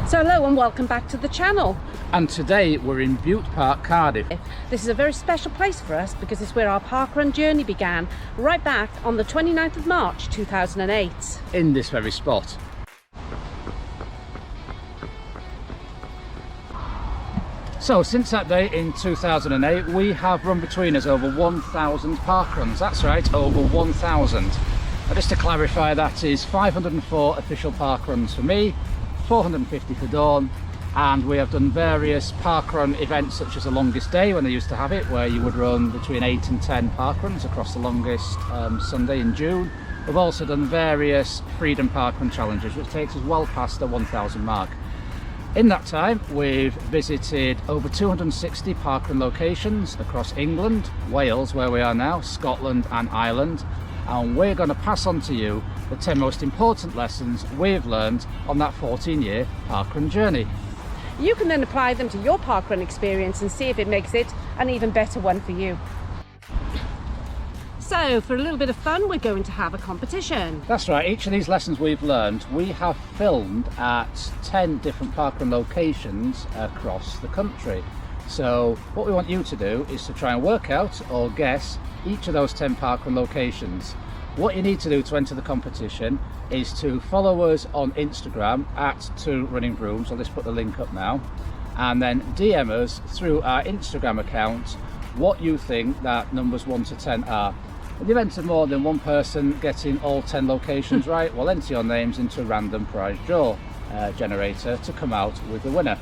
So hello and welcome back to the channel. And today we're in Butte Park, Cardiff. This is a very special place for us because it's where our parkrun journey began, right back on the 29th of March 2008. In this very spot. So since that day in 2008 we have run between us over 1,000 parkruns. That's right, over 1,000. Now just to clarify, that is 504 official parkruns for me, 450 for Dawn, and we have done various parkrun events such as the longest day when they used to have it, where you would run between 8 and 10 parkruns across the longest Sunday in June. We've also done various freedom parkrun challenges, which takes us well past the 1,000 mark. In that time we've visited over 260 parkrun locations across England, Wales where we are now, Scotland and Ireland, and we're going to pass on to you the 10 most important lessons we've learned on that 14-year parkrun journey. You can then apply them to your parkrun experience and see if it makes it an even better one for you. So for a little bit of fun, we're going to have a competition. That's right, each of these lessons we've learned, we have filmed at 10 different parkrun locations across the country. So what we want you to do is to try and work out or guess each of those 10 parkrun locations. What you need to do to enter the competition is to follow us on Instagram at 2runningbrooms. I'll just put the link up now, and then DM us through our Instagram account what you think that numbers 1 to 10 are. In the event of more than one person getting all 10 locations right, we'll enter your names into a random prize draw generator to come out with the winner.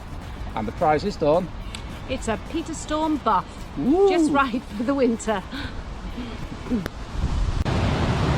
And the prize is, Dawn? It's a Peter Storm buff. Ooh. Just right for the winter.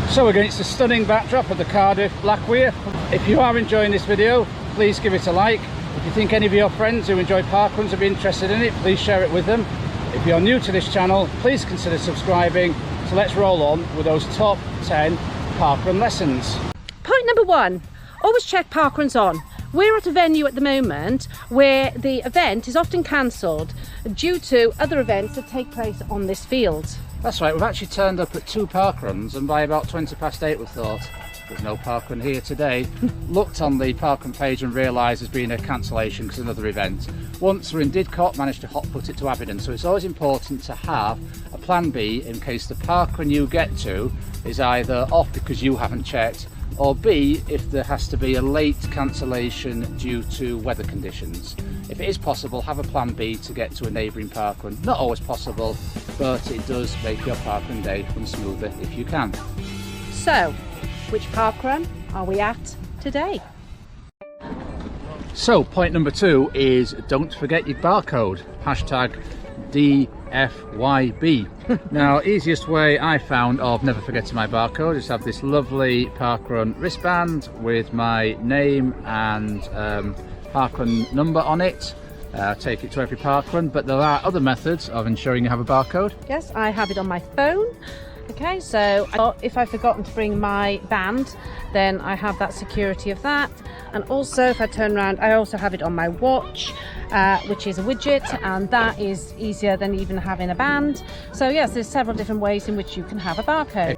So against the stunning backdrop of the Cardiff Black Weir, if you are enjoying this video, please give it a like. If you think any of your friends who enjoy parkruns would be interested in it, please share it with them. If you're new to this channel, please consider subscribing. So let's roll on with those top 10 parkrun lessons. Point number 1, always check parkruns on. We're at a venue at the moment where the event is often cancelled due to other events that take place on this field. That's right, we've actually turned up at 2 parkruns, and by about 20 past 8 we thought, there's no parkrun here today. Looked on the parkrun page and realised there's been a cancellation because another event. Once we're in Didcot, managed to hot foot it to Aberdeen, so it's always important to have a plan B in case the parkrun you get to is either off because you haven't checked, or B, if there has to be a late cancellation due to weather conditions. If it is possible, have a plan B to get to a neighbouring parkrun. Not always possible, but it does make your parkrun day run smoother if you can. So, which parkrun are we at today? So point number 2 is don't forget your barcode, hashtag DFYB. Now, easiest way I found of never forgetting my barcode is to have this lovely parkrun wristband with my name and parkrun number on it. Take it to every parkrun, but there are other methods of ensuring you have a barcode. Yes, I have it on my phone. Okay, so if I've forgotten to bring my band, then I have that security of that. And also if I turn around, I also have it on my watch, which is a widget, and that is easier than even having a band. So yes, there's several different ways in which you can have a barcode.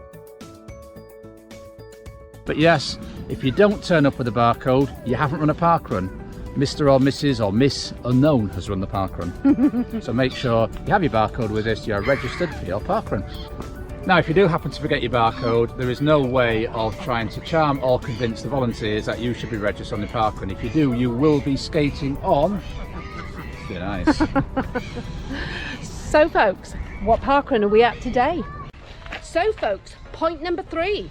But yes, if you don't turn up with a barcode, you haven't run a parkrun. Mr. or Mrs. or Miss Unknown has run the parkrun. So make sure you have your barcode with us, you are registered for your parkrun. Now, if you do happen to forget your barcode, there is no way of trying to charm or convince the volunteers that you should be registered on the parkrun. If you do, you will be skating on thin ice. So folks, what parkrun are we at today? So folks, point number 3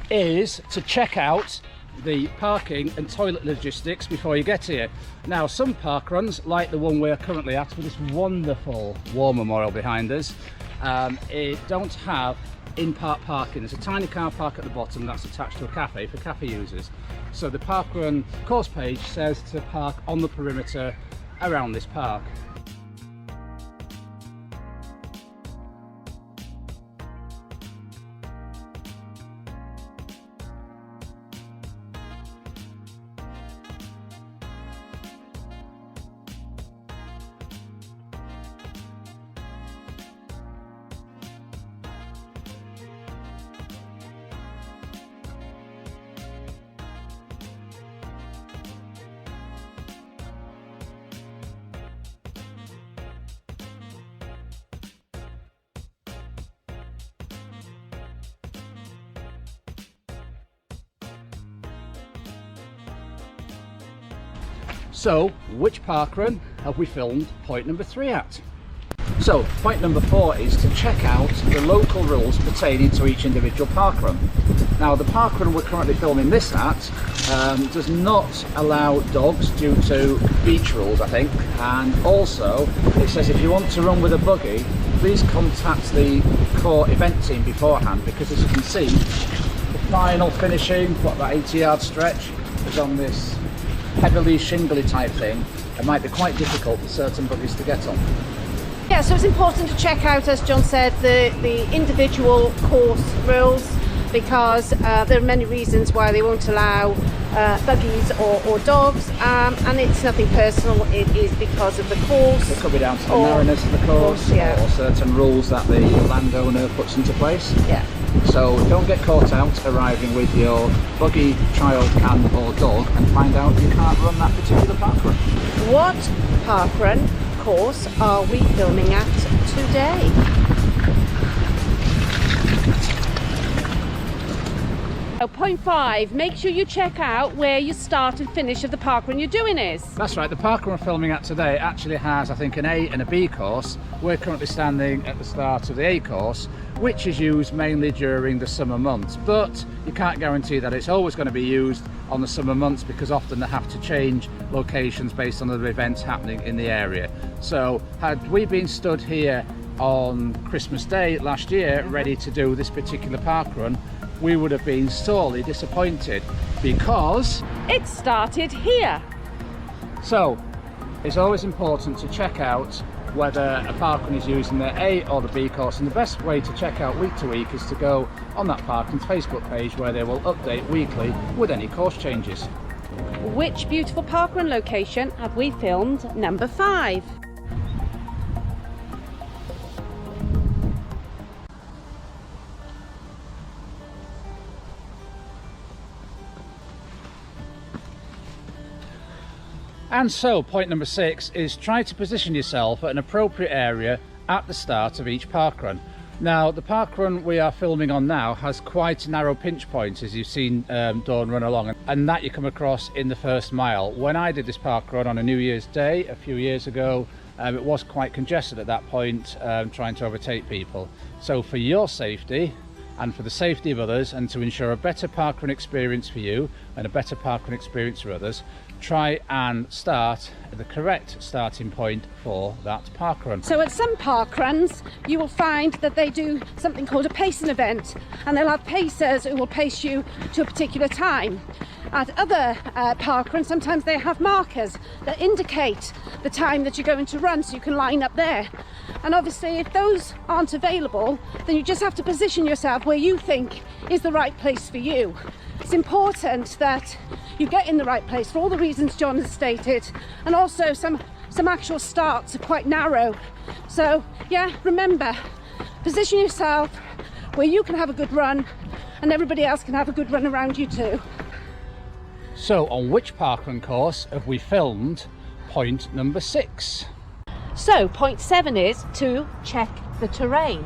is to check out the parking and toilet logistics before you get here. Now, some parkruns, like the one we're currently at with this wonderful war memorial behind us, it don't have in-park parking. There's a tiny car park at the bottom that's attached to a cafe for cafe users. So the parkrun course page says to park on the perimeter around this park. So, which parkrun have we filmed point number 3 at? So, point number 4 is to check out the local rules pertaining to each individual parkrun. Now, the parkrun we're currently filming this at does not allow dogs due to beach rules, I think, and also it says if you want to run with a buggy, please contact the core event team beforehand, because as you can see, the final finishing, what, that 80-yard stretch is on this heavily shingly type thing. It might be quite difficult for certain buggies to get on. Yeah, so it's important to check out, as John said, the individual course rules, because there are many reasons why they won't allow buggies or dogs, and it's nothing personal. It is because of the course. It could be down to the narrowness of the course, yeah, or certain rules that the landowner puts into place. Yeah. So don't get caught out arriving with your buggy, child and or dog and find out you can't run that particular parkrun. What parkrun course are we filming at today? Oh, point 5, make sure you check out where your start and finish of the parkrun you're doing is. That's right, the parkrun we're filming at today actually has, I think, an A and a B course. We're currently standing at the start of the A course, which is used mainly during the summer months, but you can't guarantee that it's always going to be used on the summer months, because often they have to change locations based on the events happening in the area. So had we been stood here on Christmas Day last year ready to do this particular parkrun, we would have been sorely disappointed, because it started here. So it's always important to check out whether a parkrun is using the A or the B course, and the best way to check out week to week is to go on that parkrun's Facebook page, where they will update weekly with any course changes. Which beautiful parkrun location have we filmed number 5? And so point number 6 is try to position yourself at an appropriate area at the start of each parkrun. Now, the parkrun we are filming on now has quite narrow pinch points, as you've seen Dawn run along, and that you come across in the first mile. When I did this parkrun on a New Year's Day a few years ago, it was quite congested at that point, trying to overtake people. So for your safety and for the safety of others, and to ensure a better parkrun experience for you and a better parkrun experience for others, try and start at the correct starting point for that parkrun. So at some parkruns you will find that they do something called a pacing event, and they'll have pacers who will pace you to a particular time. At other parkruns, sometimes they have markers that indicate the time that you're going to run, so you can line up there. And obviously if those aren't available, then you just have to position yourself where you think is the right place for you. It's important that you get in the right place for all the reasons John has stated, and also some actual starts are quite narrow. So yeah, remember, position yourself where you can have a good run and everybody else can have a good run around you too. So on which parkrun course have we filmed point number 6? So point 7 is to check the terrain.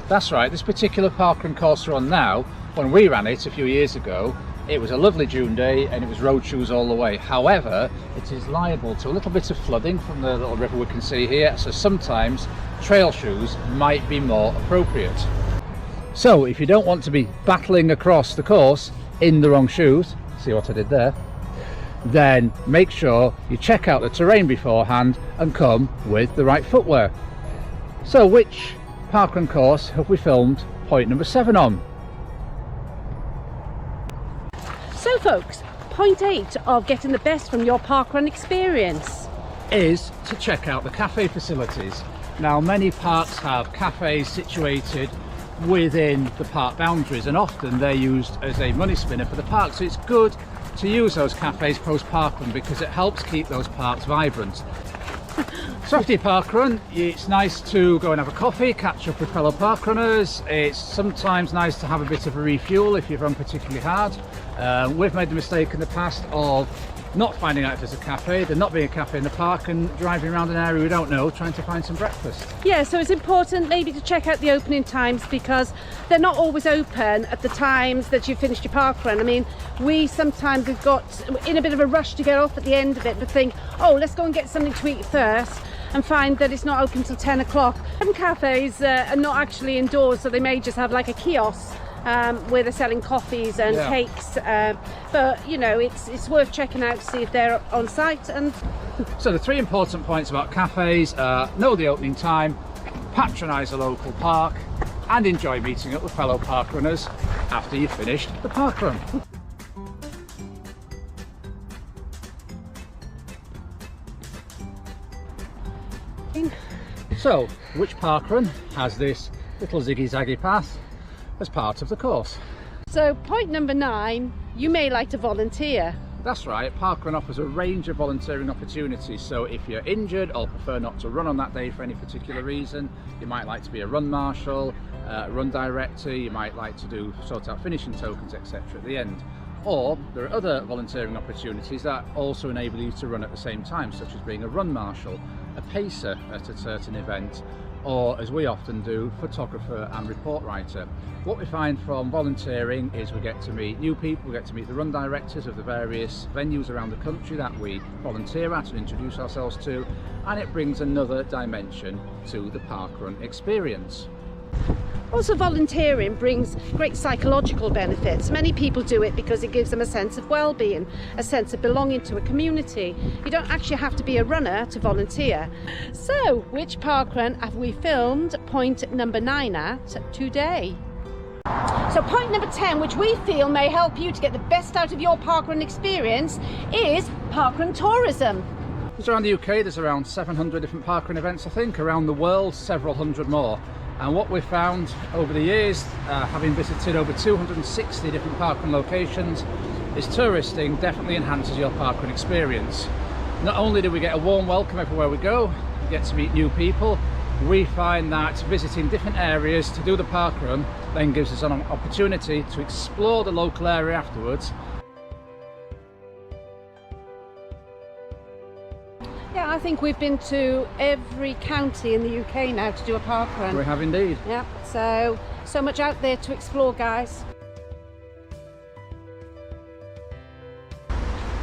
That's right, this particular parkrun course we're on now, when we ran it a few years ago, it was a lovely June day and it was road shoes all the way. However, it is liable to a little bit of flooding from the little river we can see here, so sometimes trail shoes might be more appropriate. So if you don't want to be battling across the course in the wrong shoes, see what I did there, then make sure you check out the terrain beforehand and come with the right footwear. So which parkrun course have we filmed point number 7 on? So folks, point 8 of getting the best from your parkrun experience is to check out the cafe facilities. Now, many parks have cafes situated within the park boundaries, and often they're used as a money spinner for the park, so it's good to use those cafes post parkrun because it helps keep those parks vibrant. So after your park run, it's nice to go and have a coffee, catch up with fellow park runners. It's sometimes nice to have a bit of a refuel if you've run particularly hard. We've made the mistake in the past of not finding out if there's a cafe, there not being a cafe in the park, and driving around an area we don't know trying to find some breakfast. Yeah, so it's important maybe to check out the opening times, because they're not always open at the times that you finished your park run. I mean, we sometimes have got in a bit of a rush to get off at the end of it, but think, oh, let's go and get something to eat first, and find that it's not open till 10 o'clock. Some cafes are not actually indoors, so they may just have like a kiosk where they're selling coffees and cakes, but you know, it's worth checking out to see if they're on site. And so the 3 important points about cafes are: know the opening time, patronise a local park, and enjoy meeting up with fellow park runners after you've finished the park run. So, which park run has this little ziggy-zaggy path as part of the course? So, point number 9, you may like to volunteer. That's right, Parkrun offers a range of volunteering opportunities. So if you're injured or prefer not to run on that day for any particular reason, you might like to be a run marshal, a run director, you might like to sort out finishing tokens, etc. at the end. Or there are other volunteering opportunities that also enable you to run at the same time, such as being a run marshal, a pacer at a certain event, or, as we often do, photographer and report writer. What we find from volunteering is we get to meet new people, we get to meet the run directors of the various venues around the country that we volunteer at and introduce ourselves to, and it brings another dimension to the parkrun experience. Also, volunteering brings great psychological benefits. Many people do it because it gives them a sense of well-being, a sense of belonging to a community. You don't actually have to be a runner to volunteer. So, which parkrun have we filmed point number 9 at today? So point number 10, which we feel may help you to get the best out of your parkrun experience, is parkrun tourism. Around the UK there's around 700 different parkrun events, I think. Around the world, several hundred more. And what we've found over the years, having visited over 260 different parkrun locations, is touristing definitely enhances your parkrun experience. Not only do we get a warm welcome everywhere we go, get to meet new people, we find that visiting different areas to do the parkrun then gives us an opportunity to explore the local area afterwards. Yeah, I think we've been to every county in the UK now to do a parkrun. We have indeed. Yeah, so much out there to explore, guys.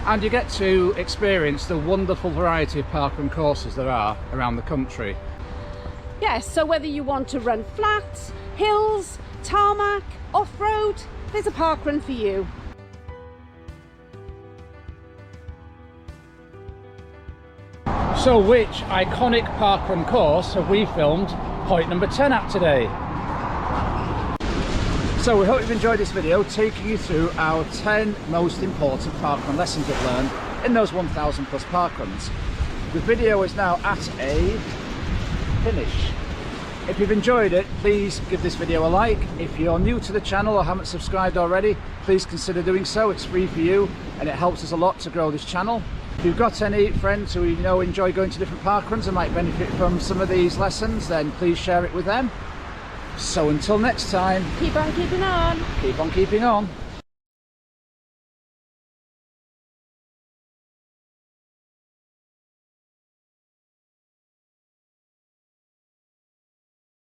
And you get to experience the wonderful variety of parkrun courses there are around the country. Yes, so whether you want to run flat, hills, tarmac, off-road, there's a parkrun for you. So which iconic parkrun course have we filmed point number 10 at today? So we hope you've enjoyed this video taking you through our 10 most important parkrun lessons we've learned in those 1,000 plus parkruns. The video is now at a finish. If you've enjoyed it, please give this video a like. If you're new to the channel or haven't subscribed already, please consider doing so. It's free for you and it helps us a lot to grow this channel. If you've got any friends who you know enjoy going to different parkruns and might benefit from some of these lessons, then please share it with them. So until next time, Keep on keeping on. keep on keeping on.